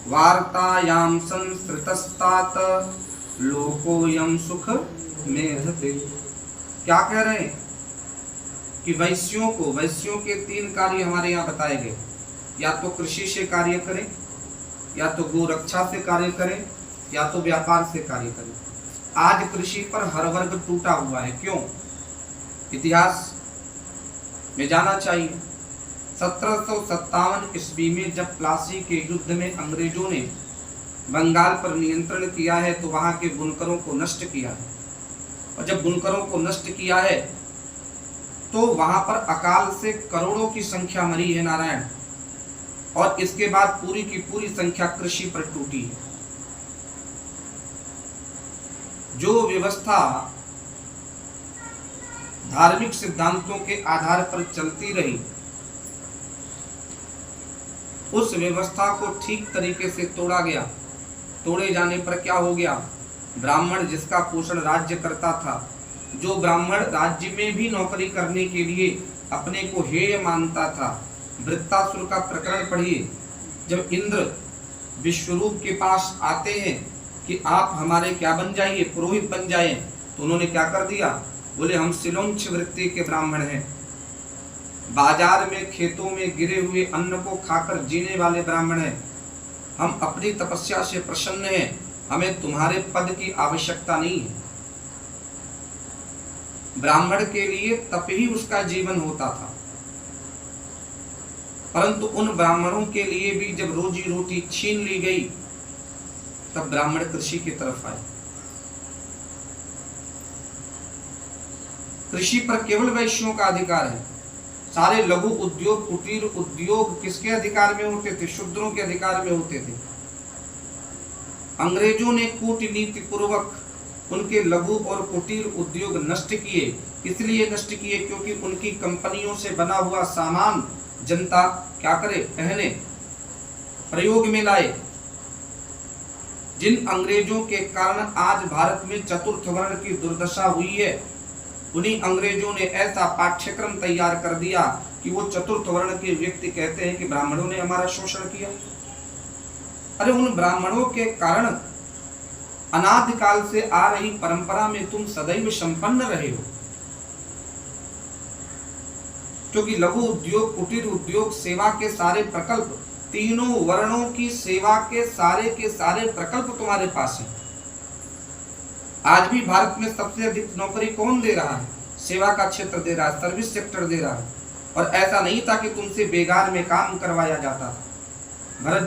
वार्तायां संस्कृतस्तात लोकोयम सुख मेधते। क्या कह रहे हैं कि वैश्यों के 3 कार्य हमारे यहाँ बताए गए। या तो कृषि से कार्य करें, या तो गोरक्षा से कार्य करें, या तो व्यापार से कार्य करें। आज कृषि पर हर वर्ग टूटा हुआ है। क्यों? इतिहास में जाना चाहिए। 1757 ईस्वी में जब प्लासी के युद्ध में अंग्रेजों ने बंगाल पर नियंत्रण किया है तो वहां के बुनकरों को नष्ट किया है। और जब बुनकरों को नष्ट किया है तो वहां पर अकाल से करोड़ों की संख्या मरी है नारायण। और इसके बाद पूरी की पूरी संख्या कृषि पर टूटी है। जो व्यवस्था धार्मिक सिद्धांतों के आधार पर चलती रही, उस व्यवस्था को ठीक तरीके से तोड़ा गया। तोड़े जाने पर क्या हो गया? ब्राह्मण जिसका पोषण राज्य करता था, जो ब्राह्मण राज्य में भी नौकरी करने के लिए अपने को हेय मानता था। वृत्तासुर का प्रकरण पढ़िए। जब इंद्र विश्वरूप के पास आते हैं कि आप हमारे क्या बन जाइए, पुरोहित बन जाएं, तो उन्होंने क्या कर दिया? बोले हम सिलोंच वृत्ति के ब्राह्मण हैं, बाजार में खेतों में गिरे हुए अन्न को खाकर जीने वाले ब्राह्मण हैं, हम अपनी तपस्या से प्रसन्न हैं, हमें तुम्हारे पद की आवश्यकता नहीं है। ब्राह्मण के लिए तप ही उसका जीवन होता था। परंतु उन ब्राह्मणों के लिए भी जब रोजी रोटी छीन ली गई, तब ब्राह्मण कृषि की तरफ आए। कृषि पर केवल वैश्यों का अधिकार है। सारे लघु उद्योग, कुटीर उद्योग किसके अधिकार में होते थे? शूद्रों के अधिकार में होते थे। अंग्रेजों ने कूटनीति पूर्वक उनके लघु और कुटीर उद्योग नष्ट किए। इसलिए नष्ट किए क्योंकि उनकी कंपनियों से बना हुआ सामान जनता क्या करे? पहने, प्रयोग में लाए। जिन अंग्रेजों के कारण आज भारत में चतुर्थ वर्ण की दुर्दशा हुई है, उन्हीं अंग्रेजों ने ऐसा पाठ्यक्रम तैयार कर दिया कि वो चतुर्थ वर्ण के व्यक्ति कहते हैं कि ब्राह्मणों ने हमारा शोषण किया। अरे उन ब्राह्मणों के कारण अनादिकाल से आ रही परंपरा में तुम सदैव संपन्न रहे हो। क्योंकि लघु उद्योग, कुटीर उद्योग, सेवा के सारे प्रकल्प, तीनों वर्णों की सेवा के सारे प्रकल्प तुम्हारे पास हैं। आज भी भारत में सबसे अधिक नौकरी कौन दे रहा है? सेवा का क्षेत्र दे रहा है, सर्विस सेक्टर दे रहा है। और ऐसा नहीं था कि तुमसे बेगार में काम करवाया जाता था। भरत